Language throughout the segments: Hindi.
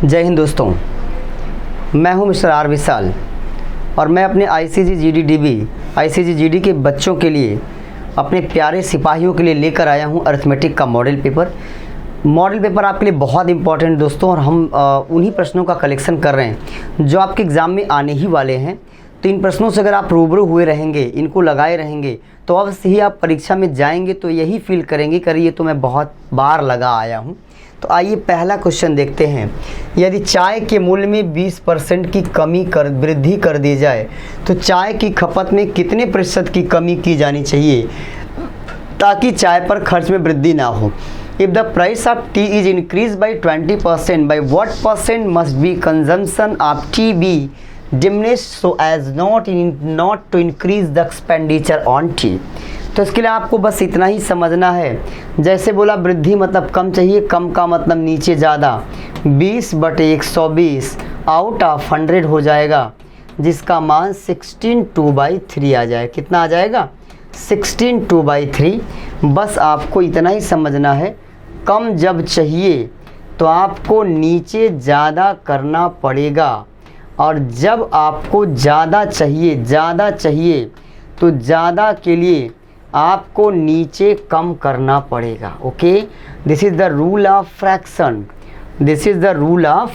जय हिंद दोस्तों, मैं हूं मिस्टर आर विशाल और मैं अपने ICG GD dB ICG GD के बच्चों के लिए, अपने प्यारे सिपाहियों के लिए लेकर आया हूं अरिथमेटिक का मॉडल पेपर। मॉडल पेपर आपके लिए बहुत इंपॉर्टेंट दोस्तों, और हम उन्हीं प्रश्नों का कलेक्शन कर रहे हैं जो आपके एग्ज़ाम में आने ही वाले हैं। तो इन प्रश्नों से अगर आप रूबरू हुए रहेंगे, इनको लगाए रहेंगे, तो अवश्य ही आप परीक्षा में जाएंगे तो यही फील करेंगे कि ये तो मैं बहुत बार लगा आया हूँ। तो आइए पहला क्वेश्चन देखते हैं। यदि चाय के मूल्य में 20% की वृद्धि कर दी जाए तो चाय की खपत में कितने प्रतिशत की कमी की जानी चाहिए ताकि चाय पर खर्च में वृद्धि ना हो। If the price of tea is increased by 20%, by what percent must be consumption of tea be diminished so as not to increase the expenditure on tea। तो इसके लिए आपको बस इतना ही समझना है। जैसे बोला वृद्धि मतलब कम चाहिए, कम का मतलब नीचे ज़्यादा। 20/120 आउट ऑफ 100 हो जाएगा, जिसका मान 16/2/3 आ जाए। कितना आ जाएगा? 16/2/3। बस आपको इतना ही समझना है। कम जब चाहिए तो आपको नीचे ज़्यादा करना पड़ेगा, और जब आपको ज़्यादा चाहिए तो ज़्यादा के लिए आपको नीचे कम करना पड़ेगा। Okay, this is the rule of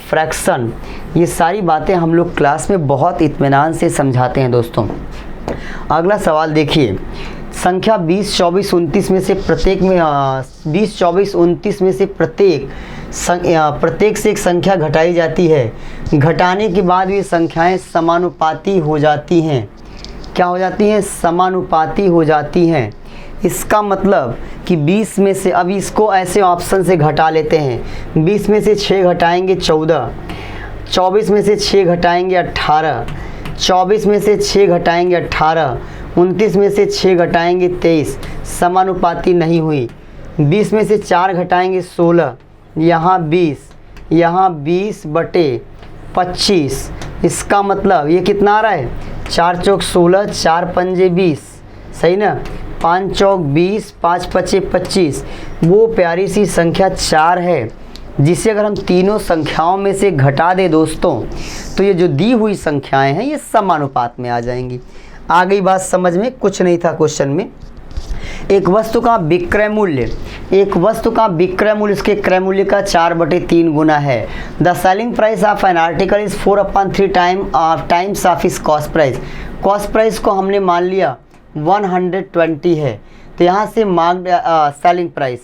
fraction. ये सारी बातें हम लोग क्लास में बहुत इत्मीनान से समझाते हैं दोस्तों। अगला सवाल देखिए। संख्या 20, 24, 29 में से प्रत्येक में 20, 24, 29 में से प्रत्येक से एक संख्या घटाई जाती है। घटाने के बाद ये संख्याएं समानुपाती हो जाती हैं। क्या हो जाती हैं? समानुपाती हो जाती हैं। इसका मतलब कि 20 में से, अब इसको ऐसे ऑप्शन से घटा लेते हैं। 20 में से 6 घटाएंगे 14, 24 में से 6 घटाएंगे 18, 24 में से 6 घटाएंगे 18, 29 में से 6 घटाएंगे 23। समानुपाती नहीं हुई। 20 में से 4 घटाएंगे 16, यहाँ 20, यहाँ 20/25। इसका मतलब ये कितना आ रहा है? 4 चौक 16, 4 पंजे 20, सही ना? 5 चौक 20, 5 पचे 25। वो प्यारी सी संख्या 4 है, जिसे अगर हम तीनों संख्याओं में से घटा दें दोस्तों, तो ये जो दी हुई संख्याएं हैं ये समानुपात में आ जाएंगी। आ गई बात समझ में? कुछ नहीं था क्वेश्चन में। एक वस्तु का विक्रय मूल्य इसके क्रय मूल्य का 4/3 गुना है। The selling price of an article is 4/3 times of इस कॉस्ट प्राइस। कॉस्ट प्राइस को हमने मान लिया 120 है, तो यहाँ से सेलिंग प्राइस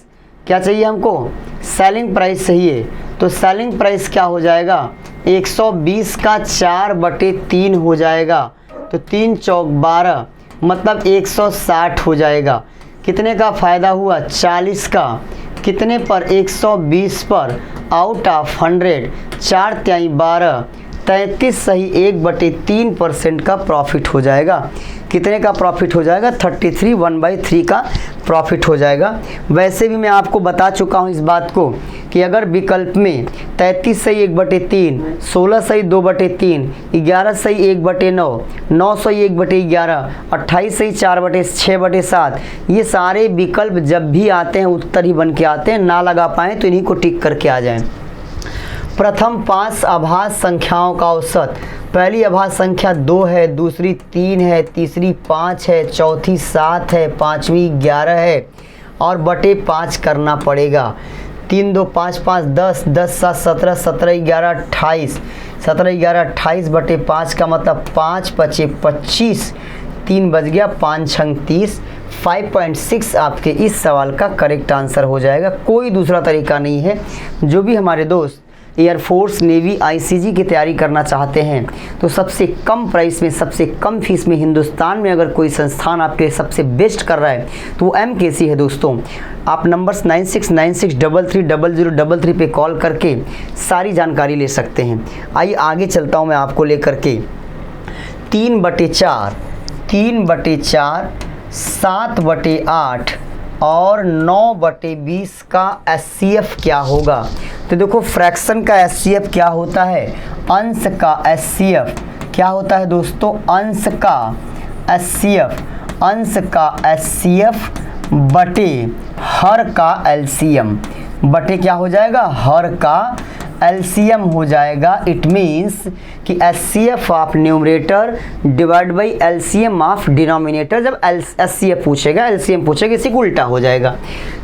क्या चाहिए हमको? सेलिंग प्राइस चाहिए। तो सेलिंग प्राइस क्या हो जाएगा? 120 का 4/3 हो जाएगा, तो 3 चौक 12 मतलब 160 हो जाएगा। कितने का फ़ायदा हुआ? 40 का। कितने पर? 120 पर। आउट ऑफ 100, 4 तिहाई 12, 33 सही 1/3% का प्रॉफिट हो जाएगा। कितने का प्रॉफिट हो जाएगा? 33, 1/3 का प्रॉफिट हो जाएगा। वैसे भी मैं आपको बता चुका हूँ इस बात को कि अगर विकल्प में 33 सही 1/3, 16 सही 2/3, 11 सही 1/9, 9 सही 1/11, 28 सही 4/6/7, ये सारे विकल्प जब भी आते हैं उत्तर ही बन के आते हैं। ना लगा पाएँ तो इन्हीं को टिक करके आ जाएं। प्रथम 5 आभास संख्याओं का औसत। पहली आभास संख्या 2 है, दूसरी 3 है, तीसरी 5 है, चौथी 7 है, पाँचवीं 11 है, और बटे 5 करना पड़ेगा। 3 2 5 5 10, 10 7 17, 17 11 28, 17 11 28 बटे 5 का मतलब 5 पचे 25, 3 बज गया, 5 छंग 30। 5.6 आपके इस सवाल का करेक्ट आंसर हो जाएगा। कोई दूसरा तरीका नहीं है। जो भी हमारे दोस्त एयरफोर्स, नेवी, आईसीजी की तैयारी करना चाहते हैं तो सबसे कम प्राइस में, सबसे कम फीस में हिंदुस्तान में अगर कोई संस्थान आपके सबसे बेस्ट कर रहा है तो वो MKC है दोस्तों। आप नंबर्स 9696330033 पे कॉल करके सारी जानकारी ले सकते हैं। आइए आगे चलता हूँ मैं आपको लेकर के। 3/4, 7/8 और 9/20 का SCF क्या होगा? तो देखो, फ्रैक्शन का SCF क्या होता है? अंश का SCF क्या होता है दोस्तों? अंश का SCF बटे हर का LCM बटे क्या हो जाएगा? हर का एलसीएम हो जाएगा। इट मीन्स कि HCF of numerator divide by LCM of denominator. जब एचसीएफ पूछेगा, एलसीएम पूछेगा, इसी को उल्टा हो जाएगा।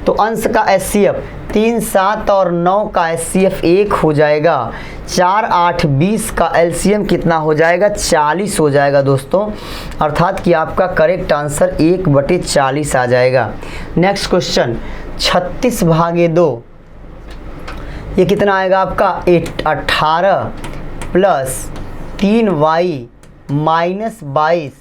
तो अंश का एचसीएफ 3, 7 और 9 का एचसीएफ 1 हो जाएगा। 4, 8, 20 का एलसीएम कितना हो जाएगा? 40 हो जाएगा दोस्तों। अर्थात कि आपका करेक्ट आंसर 1/40 आ जाएगा। नेक्स्ट क्वेश्चन 36/2, ये कितना आएगा आपका? 18 प्लस 3y माइनस 22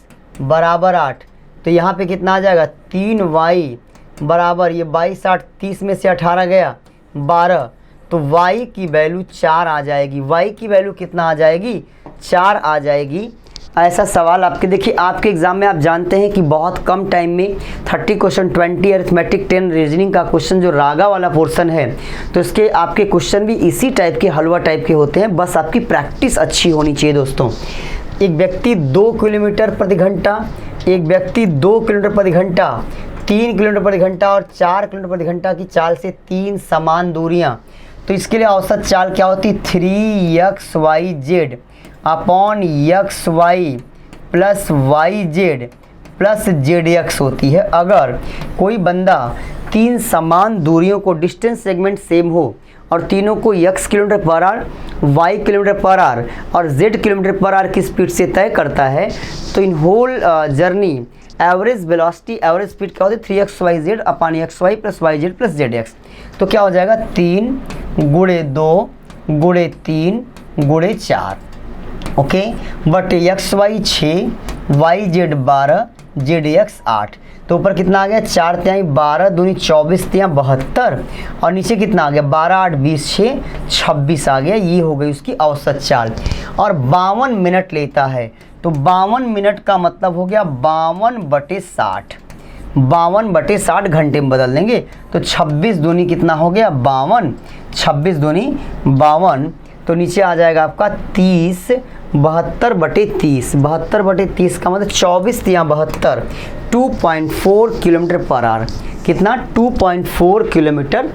बराबर 8। तो यहाँ पे कितना आ जाएगा? 3y बराबर, ये 22, 8, 30 में से 18 गया 12, तो y की वैल्यू 4 आ जाएगी। y की वैल्यू कितना आ जाएगी? 4 आ जाएगी। ऐसा सवाल आपके देखिए आपके एग्जाम में आप जानते हैं कि बहुत कम टाइम में 30 क्वेश्चन, 20 अरिथमेटिक, 10 रीजनिंग का क्वेश्चन जो रागा वाला पोर्शन है, तो इसके आपके क्वेश्चन भी इसी टाइप के, हलवा टाइप के होते हैं। बस आपकी प्रैक्टिस अच्छी होनी चाहिए दोस्तों। एक व्यक्ति 2 किलोमीटर प्रति घंटा, एक व्यक्ति 2 किलोमीटर प्रति घंटा, 3 किलोमीटर प्रति घंटा और 4 किलोमीटर प्रति घंटा की चाल से 3 समान दूरियाँ, तो इसके लिए औसत चाल क्या होती? 3xyz upon xy plus yz plus zx होती है। अगर कोई बंदा 3 समान दूरियों को, डिस्टेंस सेगमेंट सेम हो और तीनों को x kilometre per hour, y kilometre per hour और z किलोमीटर पर आवर की स्पीड से तय करता है, तो in whole journey average velocity, average speed क्या होती है? 3xyz upon xy plus yz plus zx। तो क्या हो जाएगा? 3 गुणे 2 गुणे 3 गुणे 4, okay, but xy 6, yz 12, zx 8। तो ऊपर कितना आ गया? 4 तिहाई 12 दूनी 24 तिहाई 72 और नीचे कितना आ गया? 12, 8, 20, 6, 26 आ गया। ये हो गई उसकी औसत चाल। और 52 मिनट लेता है, तो 52 मिनट का मतलब हो गया 52/60, 52/60 घंटे में बदल देंगे। तो 26 दूनी कितना हो गया? 52, 26 दूनी 52, तो नीचे आ जाएगा आपका 30, 72/30, 72/30 का मतलब 24 तिहाई 72, 2.4 किलोमीटर पर आवर। कितना? 2.4 kilometre,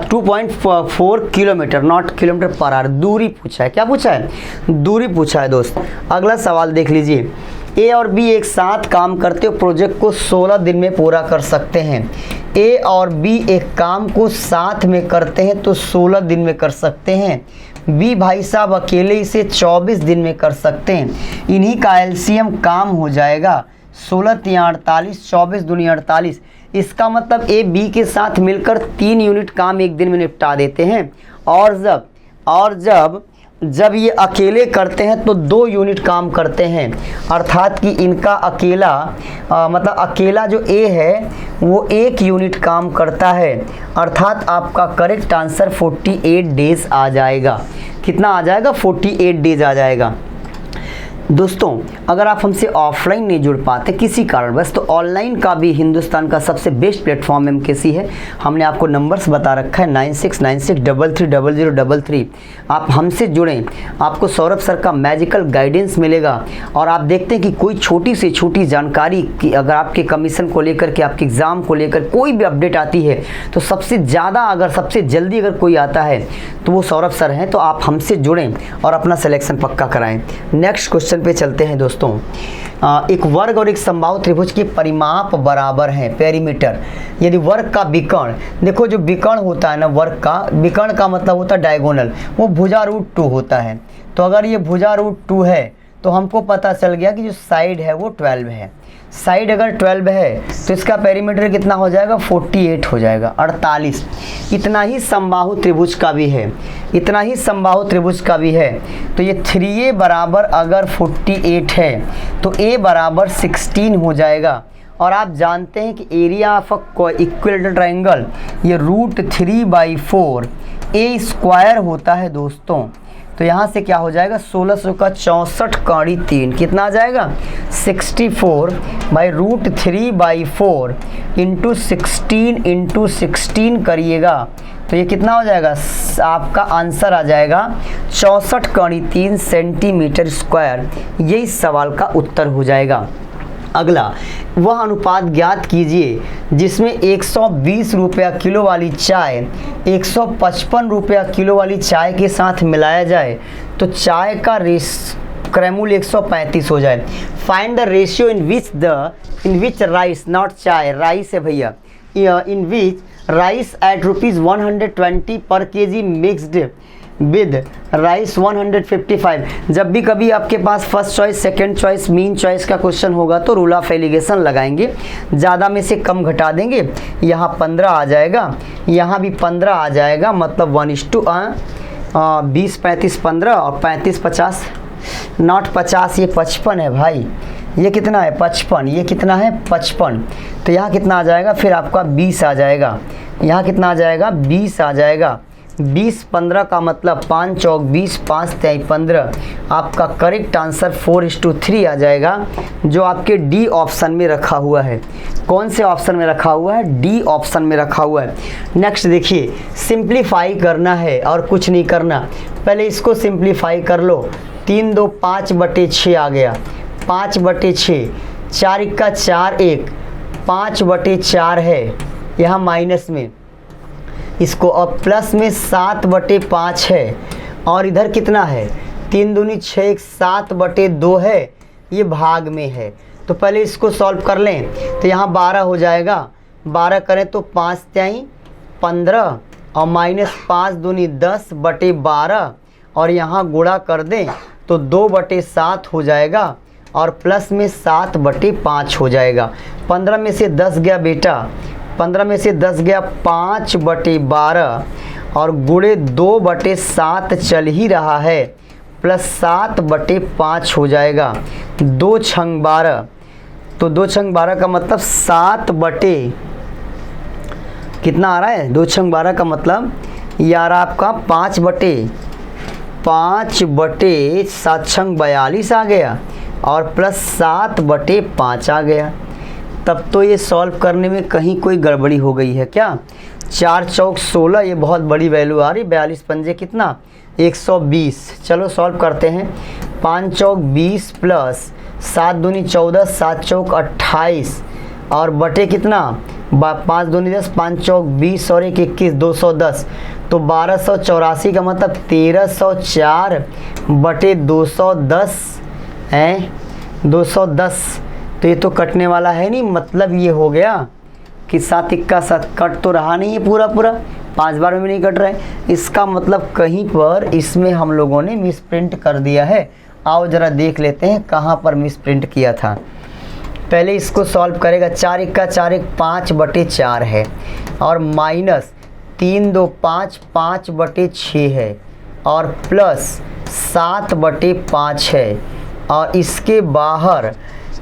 2.4 kilometre, not kilometre per our. दूरी पूछा है। क्या पूछा है? दूरी पूछा है दोस्त। अगला सवाल देख लीजिए। ए और बी एक साथ काम करते हो प्रोजेक्ट को 16 दिन में पूरा कर सकते हैं। ए और बी एक काम को साथ में करते हैं तो 16 दिन में कर सकते हैं। बी भाई साहब अकेले इसे 24 दिन में कर सकते हैं। इन्हीं का एलसीएम काम हो जाएगा 16 तिहाई 48, 24 दूनी 48। इसका मतलब ए बी के साथ मिलकर 3 यूनिट काम एक दिन में निपटा देते हैं, और जब ये अकेले करते हैं तो 2 यूनिट काम करते हैं। अर्थात कि इनका अकेला मतलब अकेला जो ए है वो 1 यूनिट काम करता है। अर्थात आपका करेक्ट आंसर 48 डेज आ जाएगा। कितना आ जाएगा? 48 डेज आ जाएगा। दोस्तों अगर आप हमसे ऑफलाइन नहीं जुड़ पाते किसी कारणवश, तो ऑनलाइन का भी हिंदुस्तान का सबसे बेस्ट प्लेटफॉर्म एमकेसी है। हमने आपको नंबर्स बता रखा है 9696330033। आप हमसे जुड़ें, आपको सौरभ सर का मैजिकल गाइडेंस मिलेगा। और आप देखते हैं कि कोई छोटी से छोटी जानकारी की अगर आपके कमीशन को लेकर के, आपके एग्ज़ाम को लेकर कोई भी अपडेट आती है, तो सबसे ज़्यादा अगर सबसे जल्दी अगर कोई आता है तो वो सौरभ सर हैं। तो आप हमसे जुड़ें और अपना सिलेक्शन पक्का कराएं। नेक्स्ट क्वेश्चन पे चलते हैं दोस्तों। एक वर्ग और एक समबाहु त्रिभुज के परिमाप बराबर हैं, पेरीमीटर। यदि वर्ग का विकर्ण, देखो जो विकर्ण होता है ना, वर्ग का विकर्ण का मतलब होता है डायगोनल, वो भुजा √2 होता है। तो अगर ये भुजा √2 है तो हमको पता चल गया कि जो साइड है वो 12 है। साइड अगर 12 है तो इसका पेरीमीटर कितना हो जाएगा? 48 हो जाएगा, 48। इतना ही समबाहु त्रिभुज का भी है, इतना ही समबाहु त्रिभुज का भी है। तो ये 3a बराबर अगर 48 है तो a बराबर 16 हो जाएगा। और आप जानते हैं कि area of a equilateral triangle ये √3/4 a स्क्वायर होता है दोस्तों। तो यहाँ से क्या हो जाएगा? 1600 का 64 काड़ी 3 कितना आ जाएगा? 64/√3/4 इंटू 16 करिएगा तो ये कितना हो जाएगा? आपका आंसर आ जाएगा 64 काड़ी 3 सेंटीमीटर स्क्वायर। ये इस सवाल का उत्तर हो जाएगा। अगला, वह अनुपात ज्ञात कीजिए जिसमें 120 रुपया किलो वाली चाय 155 रुपया किलो वाली चाय के साथ मिलाया जाए तो चाय का क्रैमूल 135 हो जाए। Find the ratio in which rice, not चाय, राइस है भैया, इन विच राइस एट ₹120 पर केजी मिक्सड विद राइस 155। जब भी कभी आपके पास first choice, second choice, mean choice का क्वेश्चन होगा तो रूल ऑफ एलिगेशन लगाएंगे, ज़्यादा में से कम घटा देंगे। यहाँ 15 आ जाएगा, यहाँ भी 15 आ जाएगा, मतलब 20, 35, 15 और 35, 50, नॉट 50, ये 55 है भाई, ये कितना है 55, ये कितना है 55, तो यहाँ कितना आ जाएगा फिर आपका 20 आ जाएगा, यहाँ कितना आ जाएगा 20 आ जाएगा। 20 15 का मतलब 5 चौक 20, 5 तिहाई 15, आपका करेक्ट आंसर 4:3 आ जाएगा, जो आपके डी ऑप्शन में रखा हुआ है। कौन से ऑप्शन में रखा हुआ है? डी ऑप्शन में रखा हुआ है। नेक्स्ट देखिए, सिंप्लीफाई करना है और कुछ नहीं करना, पहले इसको सिंप्लीफाई कर लो। 3 2 5/6 आ गया, 5/6, 4 1 4 1, 5/4 है यहाँ माइनस में, इसको अब प्लस में 7/5 है, और इधर कितना है 3 दूनी 6 7/2 है, ये भाग में है। तो पहले इसको सॉल्व कर लें, तो यहाँ 12 हो जाएगा, 12 करें तो 5 तिहाई 15 और माइनस 5 दूनी 10/12, और यहाँ गुणा कर दें तो 2/7 हो जाएगा, और प्लस में 7/5 हो जाएगा। 15 में से 10 गया बेटा, 15 में से 10 गया 5/12, और गुणे 2/7 चल ही रहा है, प्लस 7/5 हो जाएगा। 2 छंग 12, तो 2 छंग 12 का मतलब 7 बटे कितना आ रहा है, 2 छंग 12 का मतलब यार आपका 5/7 छंग 42 आ गया, और प्लस 7/5 आ गया। तब तो ये सॉल्व करने में कहीं कोई गड़बड़ी हो गई है क्या? 4 चौक 16, ये बहुत बड़ी वैल्यू आ रही, 42 पंजे कितना 120। चलो सॉल्व करते हैं। 5 चौक 20 प्लस 7 दूनी 14, 7 चौक 28, और बटे कितना 5 दूनी 10, 5 चौक 20 और 1 21, 210, तो 1284 का मतलब 1304/210 है, 210। तो ये तो कटने वाला है नहीं, मतलब ये हो गया कि 7 1 7 कट तो रहा नहीं है पूरा पूरा, 5 बार में नहीं कट रहा है, इसका मतलब कहीं पर इसमें हम लोगों ने मिसप्रिंट कर दिया है। आओ जरा देख लेते हैं कहाँ पर मिसप्रिंट किया था। पहले इसको सॉल्व करेगा, 4 1 4 1 5/4 है, और माइनस 3 2 5 5/6 है, और प्लस 7/5 है, और इसके बाहर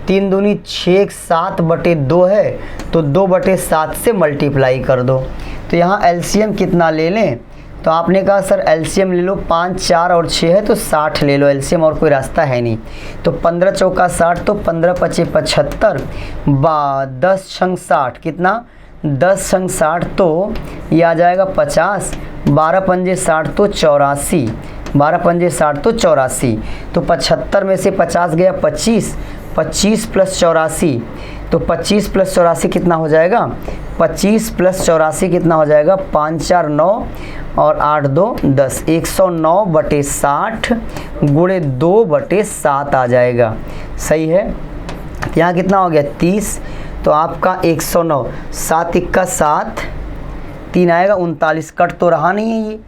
3 दूनी 6 7/2 है, तो 2/7 से मल्टीप्लाई कर दो। तो यहाँ एलसीएम कितना ले लें, तो आपने कहा सर एलसीएम ले लो, 5 4 और 6 है तो 60 ले लो एलसीएम, और कोई रास्ता है नहीं। तो 15 चौका 60, तो 15 5 75, 10 छंग 60 कितना 10 छंग 60, तो ये आ जाएगा 50, 12 पंजे 60 तो 84, 12 पंजे 60 तो 84, तो 75 में से 50 गया 25, 25 प्लस 84, तो 25 प्लस 84 कितना हो जाएगा, 25 प्लस 84 कितना हो जाएगा, 5 4 9 और 8 2 10, 109/60 गुणे 2/7 आ जाएगा। सही है, यहाँ कितना हो गया 30, तो आपका 109, 7 1 7, 3 आएगा 39, कट तो रहा नहीं है, ये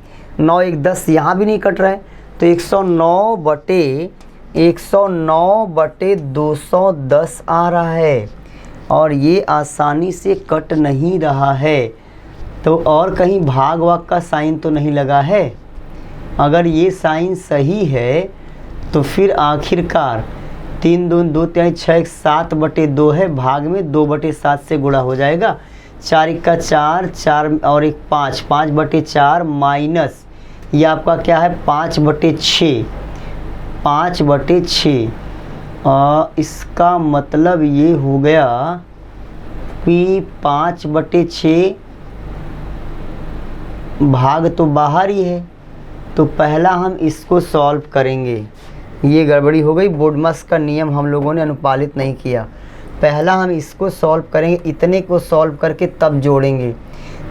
9 1 10 यहाँ भी नहीं कट रहा है, तो 109/210 आ रहा है, और ये आसानी से कट नहीं रहा है। तो और कहीं भाग वाग का साइन तो नहीं लगा है? अगर ये साइन सही है तो फिर आखिरकार 3 2 2 3 6 7/2 है, भाग में 2/7 से गुणा हो जाएगा। 4 1 4, 4 और 1 5, 5/4 माइनस ये आपका क्या है 5/6, 5/6। इसका मतलब ये हो गया कि 5/6 भाग तो बाहर ही है, तो पहला हम इसको सॉल्व करेंगे। ये गड़बड़ी हो गई, बोडमस का नियम हम लोगों ने अनुपालित नहीं किया। पहला हम इसको सॉल्व करेंगे, इतने को सॉल्व करके तब जोड़ेंगे।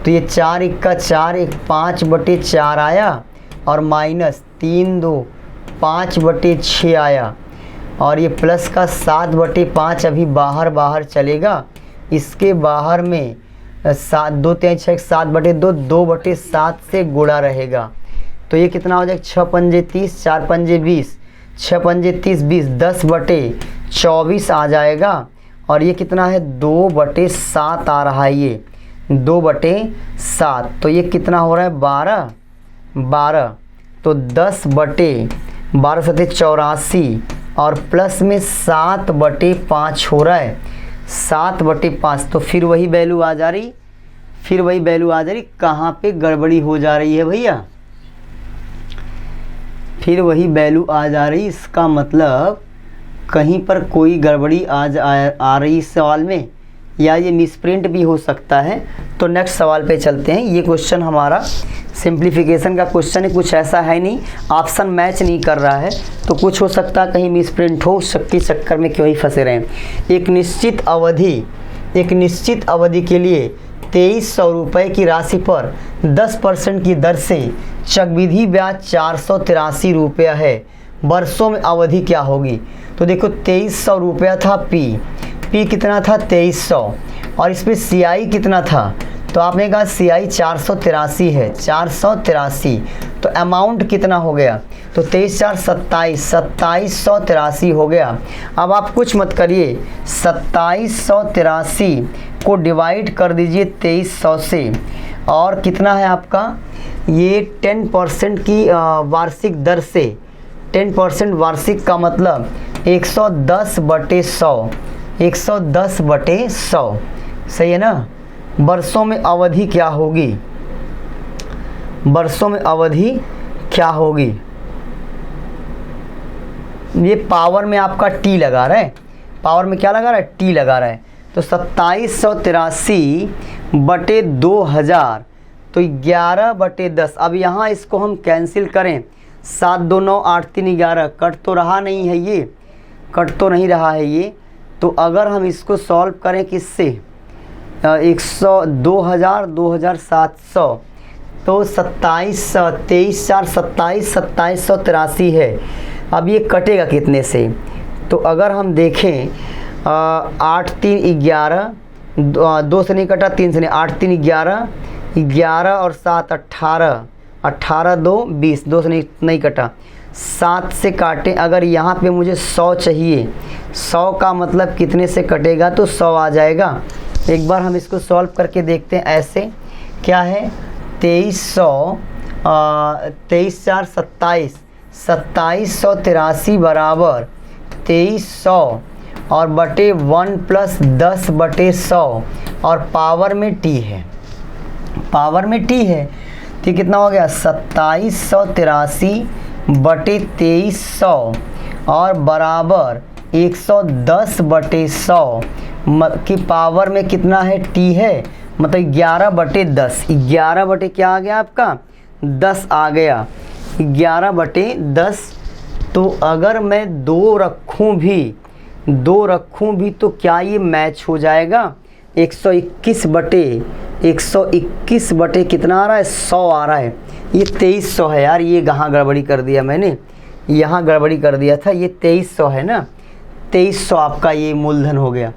तो ये 4 इक्का 4, एक 5/4 आया और माइनस 3 2 5/6 आया और ये प्लस का 7/5 अभी बाहर चलेगा। इसके बाहर में 7 2 3 6 7/2 2/7 से गुणा रहेगा। तो ये कितना हो जाएगा 6 पंजे 30, 4 पंजे 20, 6 पंजे 30 20, 10/24 आ जाएगा। और ये कितना है 2/7 आ रहा है, ये 2/7। तो ये कितना हो रहा है 12। तो 10/12 सते 84 और प्लस में 7/5 हो रहा है, 7/5। तो फिर वही वैल्यू आ जा रही, कहाँ पे गड़बड़ी हो जा रही है भैया, फिर वही वैल्यू आ जा रही। इसका मतलब कहीं पर कोई गड़बड़ी आ रही इस सवाल में, या ये मिसप्रिंट भी हो सकता है। तो नेक्स्ट सवाल पे चलते हैं। ये क्वेश्चन हमारा सिंप्लीफिकेशन का क्वेश्चन है, कुछ ऐसा है नहीं, ऑप्शन मैच नहीं कर रहा है, तो कुछ हो सकता है कहीं मिसप्रिंट हो, शक चक्कर में क्यों ही फंसे रहें। एक निश्चित अवधि के लिए 2300 रुपये की राशि पर 10% की दर से चक्रवृद्धि ब्याज 483 रुपया है, वर्षों में अवधि क्या होगी। तो देखो 2300 रुपया था पी कितना था 2300 और इसमें CI कितना था, तो आपने कहा CI 483 है, 483। तो अमाउंट कितना हो गया, तो 23 4 27, 2783 हो गया। अब आप कुछ मत करिए, 2783 को डिवाइड कर दीजिए 2300 से, और कितना है आपका ये 10% की वार्षिक दर से, 10% वार्षिक का मतलब 110/100, 110/100, सही है ना। वर्षों में अवधि क्या होगी, ये पावर में आपका टी लगा रहा है, पावर में क्या लगा रहा है, टी लगा रहा है। तो 2783/2000, तो 11/10। अब यहाँ इसको हम कैंसिल करें, 7 2 9 8 3 11, कट तो रहा नहीं है, ये कट तो नहीं रहा है ये। तो अगर हम इसको सॉल्व करें किससे, 2000 2700, तो 23 4 27 2783 है। अब ये कटेगा कितने से, तो अगर हम देखें 8 3 11, 2 से नहीं कटा, 3 से नहीं, 8 3 11, 11 और 7 18, 18 2 20, 2 से नहीं कटा, 7 से काटें। अगर यहाँ पे मुझे 100 चाहिए, 100 का मतलब कितने से कटेगा, तो 100 आ जाएगा। एक बार हम इसको सॉल्व करके देखते हैं। ऐसे क्या है 2300 23 4 27, 2783 बराबर 2300 और बटे 1 + 10/100 और पावर में टी है, तो कितना हो गया 2783/2300 और बराबर 110/100 की पावर में कितना है, टी है, मतलब 11/10। 11 क्या आ गया आपका 10 आ गया, 11/10। तो अगर मैं 2 रखूं भी तो क्या ये मैच हो जाएगा, 121 बटे कितना आ रहा है 100 आ रहा है। ये 2300 है यार, ये कहाँ गड़बड़ी कर दिया मैंने, यहाँ गड़बड़ी कर दिया था। ये 2300 है ना, 2300 आपका ये मूलधन हो गया,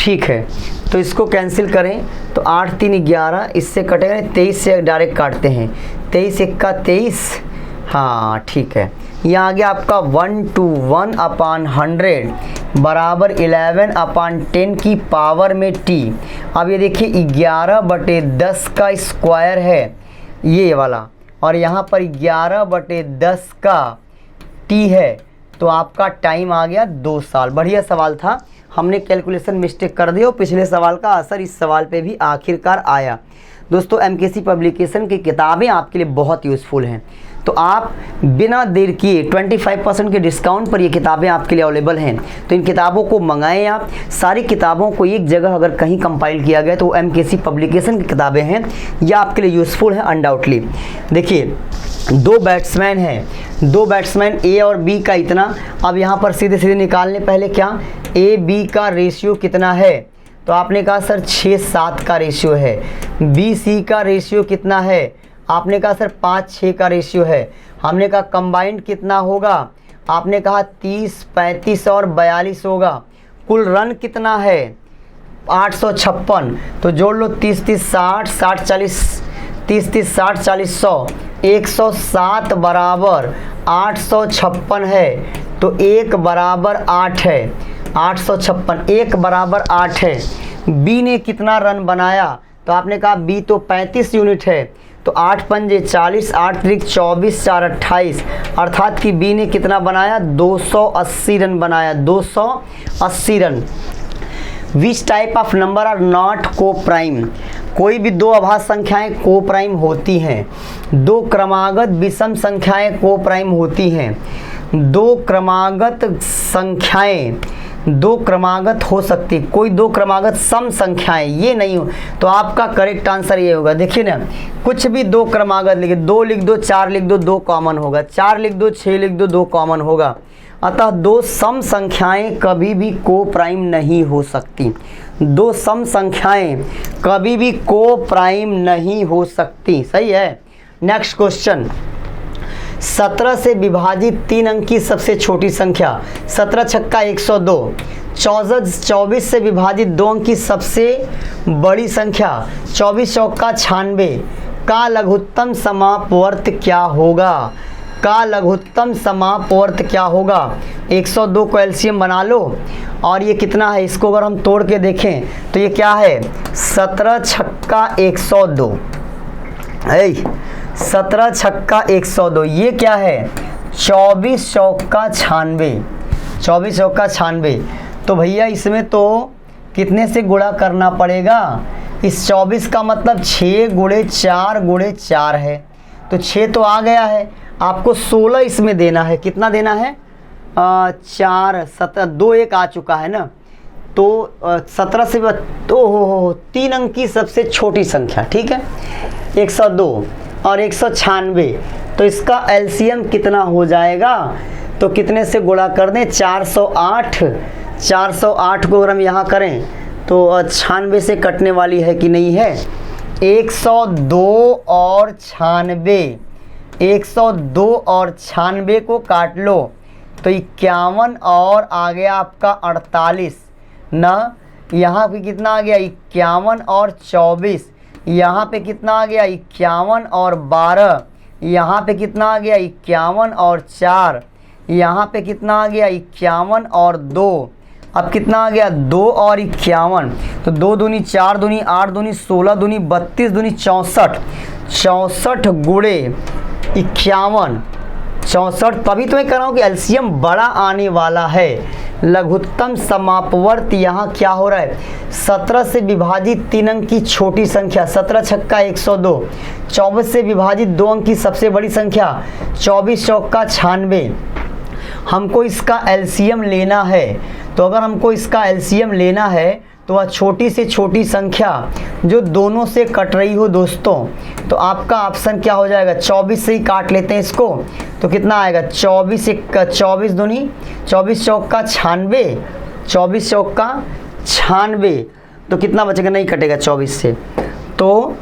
ठीक है। तो इसको कैंसिल करें तो 8 3 11, इससे कटेगा 23 से डायरेक्ट काटते हैं, 23 1 23, हाँ ठीक है। यहाँ आ गया आपका 1/100 बराबर 11/10 की पावर में टी। अब ये देखिए 11/10 का स्क्वायर है ये वाला, और यहाँ पर 11/10 का टी है, तो आपका टाइम आ गया 2 साल। बढ़िया सवाल था, हमने कैलकुलेशन मिस्टेक कर दी और पिछले सवाल का असर इस सवाल पे भी आखिरकार आया। दोस्तों एमकेसी पब्लिकेशन की किताबें आपके लिए बहुत यूज़फुल हैं, तो आप बिना देर किए 25% के डिस्काउंट पर ये किताबें आपके लिए अवेलेबल हैं। तो इन किताबों को मंगाएं आप। सारी किताबों को एक जगह अगर कहीं कंपाइल किया गया तो वो एमकेसी पब्लिकेशन की किताबें हैं, यह आपके लिए यूज़फुल है अनडाउटली। देखिए 2 बैट्समैन हैं, 2 बैट्समैन ए और बी का इतना। अब यहाँ पर सीधे सीधे निकालने, पहले क्या ए बी का रेशियो कितना है, तो आपने कहा सर 6-7 का रेशियो है। बी सी का रेशियो कितना है, आपने कहा सर 5-6 का रेशियो है। हमने कहा कंबाइंड कितना होगा, आपने कहा 30, 35 और 42 होगा। कुल रन कितना है 856, तो जोड़ लो 30-30 60, 60-40, 30-30 60, 40 100, 107 बराबर 856 है, तो 1 बराबर 8 है। 856 1 बराबर 8 है। बी ने कितना रन बनाया, तो आपने कहा बी तो 35 यूनिट है, तो 8 पंजे 40, 8 त्रिक 24, 4 28, अर्थात कि बी ने कितना बनाया 280 रन बनाया, 280 run. Which type of number are not coprime, कोई भी दो अभाज्य संख्याएं को प्राइम होती हैं। दो क्रमागत विषम संख्याएं को प्राइम होती हैं। दो क्रमागत संख्याएं दो क्रमागत हो सकती, कोई दो क्रमागत सम संख्याएं ये नहीं हो, तो आपका करेक्ट आंसर ये होगा। देखिए ना, कुछ भी दो क्रमागत लिखे, 2 लिख दो, 4 लिख दो, 2 कॉमन होगा, 4 लिख दो, 6 लिख दो, 2 कॉमन होगा। अतः दो सम संख्याएं कभी भी को प्राइम नहीं हो सकती। दो सम संख्याएं कभी भी को प्राइम नहीं हो सकती। सही है। नेक्स्ट क्वेश्चन, 17 से विभाजित 3 अंक की सबसे छोटी संख्या, 17 छक्का 102। 24 से विभाजित 2 अंक की सबसे बड़ी संख्या, 24 चौका 96 का लघुत्तम समापवर्त क्या होगा, का लघुत्तम समापवर्त क्या होगा। 102 को एलसीएम बना लो, और ये कितना है, इसको अगर हम तोड़ के देखें तो ये क्या है 17 छक्का 102, 17 छक्का 102, ये क्या है 24 चौका 96, 24 चौका 96। तो भैया इसमें तो कितने से गुणा करना पड़ेगा, इस 24 का मतलब 6 गुणे 4 गुणे 4 है, तो 6 तो आ गया है, आपको 16 इसमें देना है। कितना देना है 4 17 2 1 आ चुका है ना, तो 17 से तो हो 3 अंक की सबसे छोटी संख्या, ठीक है 102 और 196, तो इसका एलसीएम कितना हो जाएगा, तो कितने से गुणा कर दें 408, 408 को अगर हम यहाँ करें तो 96 से कटने वाली है कि नहीं है, 102 और 96, 102 और 96 को काट लो तो 51 और आ गया आपका 48 ना, यहाँ पे कितना आ गया 51 और 24, यहाँ पे कितना आ गया 51 और 12, यहाँ पे कितना आ गया 51 और 4, यहाँ पे कितना आ गया 51 और 2, अब कितना आ गया 2 और 51, तो 2 दूनी 4 दूनी 8 दूनी 16 दूनी 32 दूनी 64, 64 गुणे 51, 64। तभी तो मैं कह रहा हूँ कि एलसीएम बड़ा आने वाला है। लघुत्तम समापवर्त यहाँ क्या हो रहा है, 17 से विभाजित 3 अंक की छोटी संख्या 17 छक्का 102, 24 से विभाजित 2 अंक की सबसे बड़ी संख्या 24 चौका 96। हमको इसका एलसीएम लेना है, तो अगर हमको इसका एलसीएम लेना है तो वह छोटी से छोटी संख्या जो दोनों से कट रही हो दोस्तों, तो आपका ऑप्शन क्या हो जाएगा 24 से ही काट लेते हैं इसको, तो कितना आएगा 24 24 दूनी 24 चौका 96, 24 चौका 96, तो कितना बचेगा, नहीं कटेगा 24 से, तो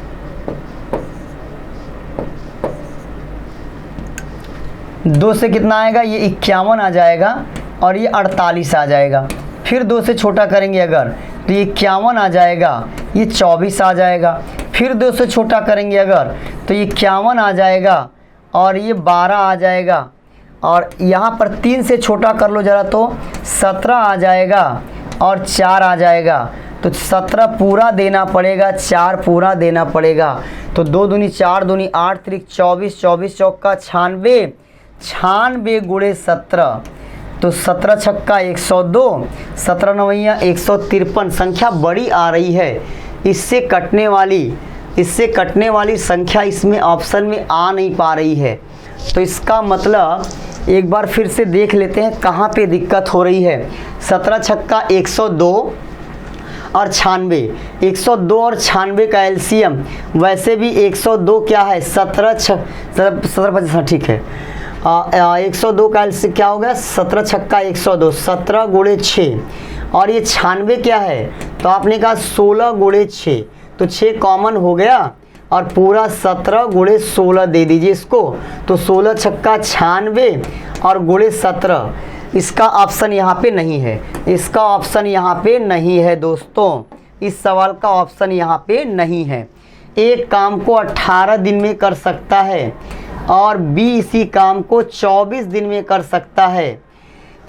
दो से कितना आएगा, ये 51 आ जाएगा और ये 48 आ जाएगा। फिर 2 से छोटा करेंगे अगर तो ये 51 आ जाएगा, ये 24 आ जाएगा। फिर 2 से छोटा करेंगे अगर तो ये 51 आ जाएगा और ये 12 आ जाएगा, और यहाँ पर 3 से छोटा कर लो ज़रा तो 17 आ जाएगा और 4 आ जाएगा, तो 17 पूरा देना पड़ेगा, 4 पूरा देना पड़ेगा, तो 2 दूनी 4 दूनी 8 त्रिक 24, 24 चौका 96, 96 गुणे 17, तो 17 छक्का 102, 17 नवैया 153। संख्या बड़ी आ रही है, इससे कटने वाली संख्या इसमें ऑप्शन में आ नहीं पा रही है, तो इसका मतलब एक बार फिर से देख लेते हैं कहाँ पे दिक्कत हो रही है। 17 छक्का 102 और 96, 102 और 96 का एलसीएम वैसे भी 102 क्या है 17 ठीक है, 102 का एलसीएम क्या हो गया 17 छक्का 102, 17 गुणे 6 और ये 96 क्या है, तो आपने कहा 16 गुणे 6, तो 6 कॉमन हो गया और पूरा 17 गुणे 16 दे दीजिए इसको, तो 16 छक्का 96 और गुणे 17। इसका ऑप्शन यहाँ पे नहीं है, इसका ऑप्शन यहाँ पे नहीं है दोस्तों, इस सवाल का ऑप्शन यहाँ पे नहीं है। एक काम को 18 दिन में कर सकता है और बी इसी काम को 24 दिन में कर सकता है।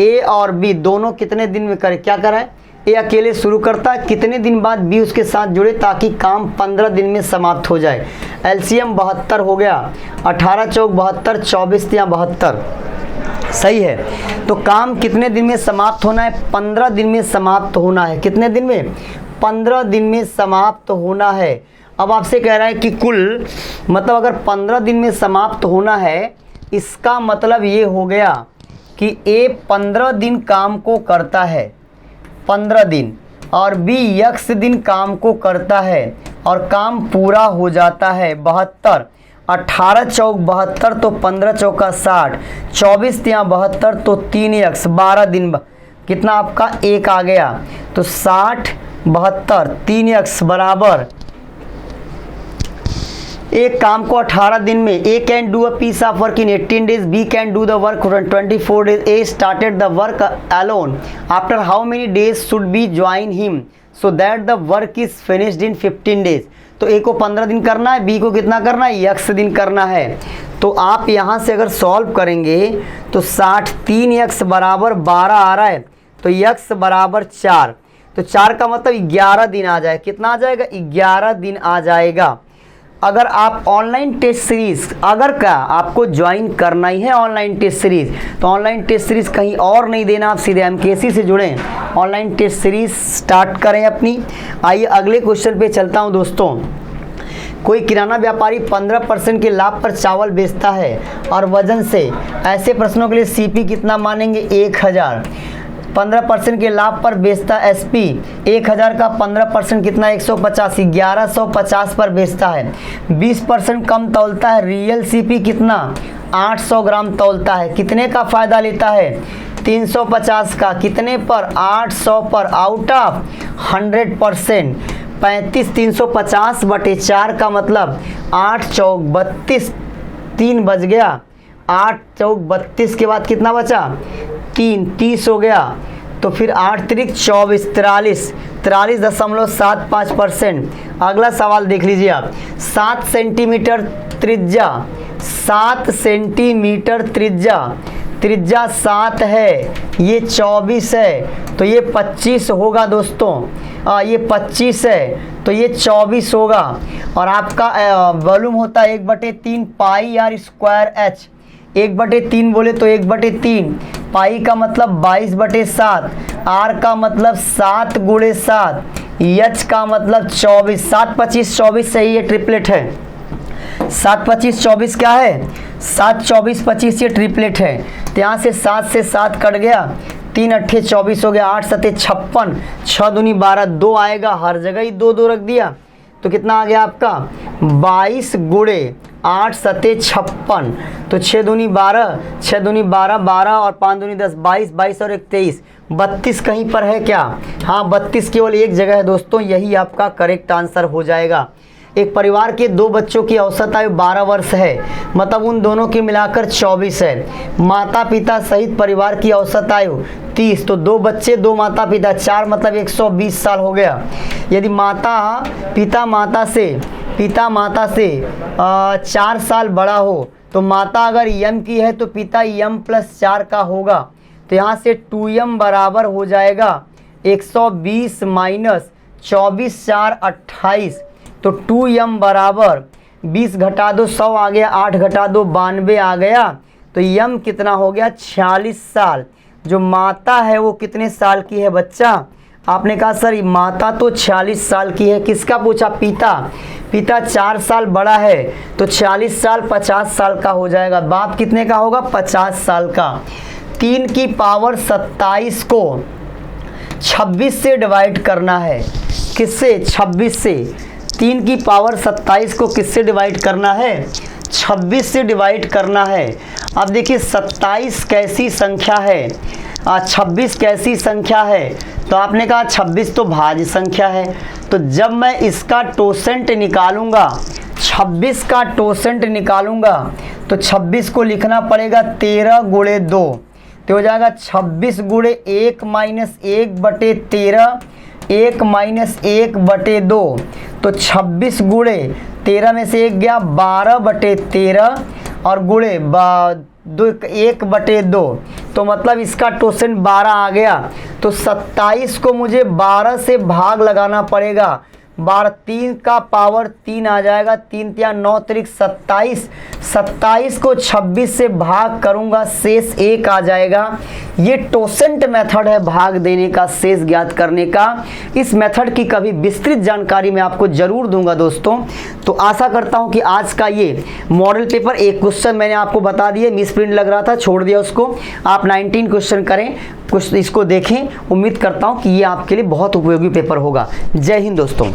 ए और बी दोनों कितने दिन में करे, क्या करा है, ए अकेले शुरू करता है, कितने दिन बाद बी उसके साथ जुड़े ताकि काम 15 दिन में समाप्त हो जाए। एलसीएम 72 हो गया, 18 चौक 72, 24 या 72, सही है। तो काम कितने दिन में समाप्त होना है, 15 दिन में समाप्त होना है। कितने दिन में, 15 दिन में समाप्त होना है। अब आपसे कह रहा है कि कुल मतलब अगर 15 दिन में समाप्त होना है, इसका मतलब ये हो गया कि ए 15 दिन काम को करता है, 15 दिन, और बी यक्स दिन काम को करता है और काम पूरा हो जाता है 72। 18 चौक 72 तो 15 चौका 60, 24 या 72 तो 3 यक्स 12 दिन, कितना आपका 1 आ गया, तो 60 72 3 यक्स बराबर। एक काम को 18 दिन में A can do a piece of work in 18 days, B can do the work 24 days, A started the work alone, after how many days should B join him so that the work is finished in 15 days। तो ए को 15 दिन करना है, बी को कितना करना है, यक्स दिन करना है। तो आप यहाँ से अगर सॉल्व करेंगे तो 60 3 यक्स बराबर 12 आ रहा है, तो यक्स बराबर 4, तो 4 का मतलब 11 दिन आ जाए, कितना आ जाएगा, 11 दिन आ जाएगा। अगर आप ऑनलाइन टेस्ट सीरीज़ अगर क्या आपको ज्वाइन करना ही है ऑनलाइन टेस्ट सीरीज़, तो ऑनलाइन टेस्ट सीरीज़ कहीं और नहीं देना, आप सीधे एमकेसी से जुड़ें, ऑनलाइन टेस्ट सीरीज़ स्टार्ट करें अपनी। आइए अगले क्वेश्चन पे चलता हूं दोस्तों। कोई किराना व्यापारी 15% के लाभ पर चावल बेचता है और वजन से, ऐसे प्रश्नों के लिए सीपी कितना मानेंगे, 1000। 15% के लाभ पर बेचता एसपी 1000 का 15% कितना, 150, 1150 पर बेचता है। 20% कम तौलता है रियल सीपी कितना, 800 ग्राम तौलता है, कितने का फायदा लेता है, 350 का, कितने पर, 800 पर, आउट ऑफ 100%। 35 350 बटे 4 का मतलब 8 चौक 32, 3 बच गया, 8 चौक 32 के बाद कितना बचा, 3 30 हो गया, तो फिर 8 त्रिक 24 43.75%। अगला सवाल देख लीजिए आप, 7 सेंटीमीटर त्रिज्या, 7 सेंटीमीटर त्रिज्या 7 है, ये 24 है, तो ये 25 होगा दोस्तों, ये 25 है तो ये 24 होगा। और आपका वॉल्यूम होता है 1/3 पाई आर स्क्वायर एच, 1/3 बोले तो 1/3, पाई का मतलब 22/7, आर का मतलब 7 गुणे 7, एच का मतलब 24, 7 25 24 सही, ये ट्रिपलेट है। 7 25 24 क्या है, 7 24 25 ये ट्रिपलेट है। तो यहाँ से 7 से 7 कट गया, 3 8 24 हो गया, 8 7 56, 6 दूनी 12, 2 आएगा, हर जगह ही 2 2 रख दिया, तो कितना आ गया आपका 22 गुणे 8 7 56, तो 6 दूनी 12, 6 दूनी 12, 12 और 5 दूनी 10, 22, 22 और 1 23, 32 कहीं पर है क्या, हाँ 32 केवल एक जगह है दोस्तों, यही आपका करेक्ट आंसर हो जाएगा। एक परिवार के 2 बच्चों की औसत आयु 12 वर्ष है, मतलब उन दोनों की मिलाकर 24 है। माता पिता सहित परिवार की औसत आयु 30, तो 2 बच्चे 2 माता पिता, 4 मतलब 120 साल हो गया। यदि पिता माता से 4 साल बड़ा हो, तो माता अगर यम की है तो पिता यम प्लस 4 का होगा, तो यहाँ से 2m बराबर हो जाएगा 120 माइनस 24 4 28, तो 2m बराबर 20 घटा दो 100 आ गया, 8 घटा दो 92 आ गया, तो m कितना हो गया 46 साल। जो माता है वो कितने साल की है बच्चा, आपने कहा सर माता तो 46 साल की है, किसका पूछा, पिता 4 साल बड़ा है, तो 46 साल 50 साल का हो जाएगा। बाप कितने का होगा, 50 साल का। 3 की पावर 27 को 26 से डिवाइड करना है, किससे, 26 से। 3 की पावर 27 को किससे डिवाइड करना है, 26 से डिवाइड करना है। अब देखिए 27 कैसी संख्या है, 26 कैसी संख्या है? तो आपने कहा 26 तो भाज्य संख्या है। तो जब मैं इसका टोसेंट निकालूंगा, 26 का टोसेंट निकालूंगा, तो 26 को लिखना पड़ेगा 13 गुणे 2, तो हो जाएगा 26 गुणे 1 माइनस 1 बटे 13, 1 माइनस 1 बटे 2, तो 26 गुणे 13 में से 1 गया 12 बटे 13 और गुणे 1 बटे 2, तो मतलब इसका टोसेंट 12 आ गया। तो 27 को मुझे 12 से भाग लगाना पड़ेगा, 12 3 का पावर 3 आ जाएगा, 3 या 9 त्रिक 27, 27 को 26 से भाग करूंगा, शेष 1 आ जाएगा। ये टोसेंट मेथड है भाग देने का, शेष ज्ञात करने का। इस मेथड की कभी विस्तृत जानकारी मैं आपको जरूर दूंगा दोस्तों। तो आशा करता हूं कि आज का ये मॉडल पेपर, एक क्वेश्चन मैंने आपको बता दिए, मिस प्रिंट लग रहा था, छोड़ दिया उसको, आप 19 क्वेश्चन करें, कुछ इसको देखें। उम्मीद करता हूं कि ये आपके लिए बहुत उपयोगी पेपर होगा। जय हिंद दोस्तों।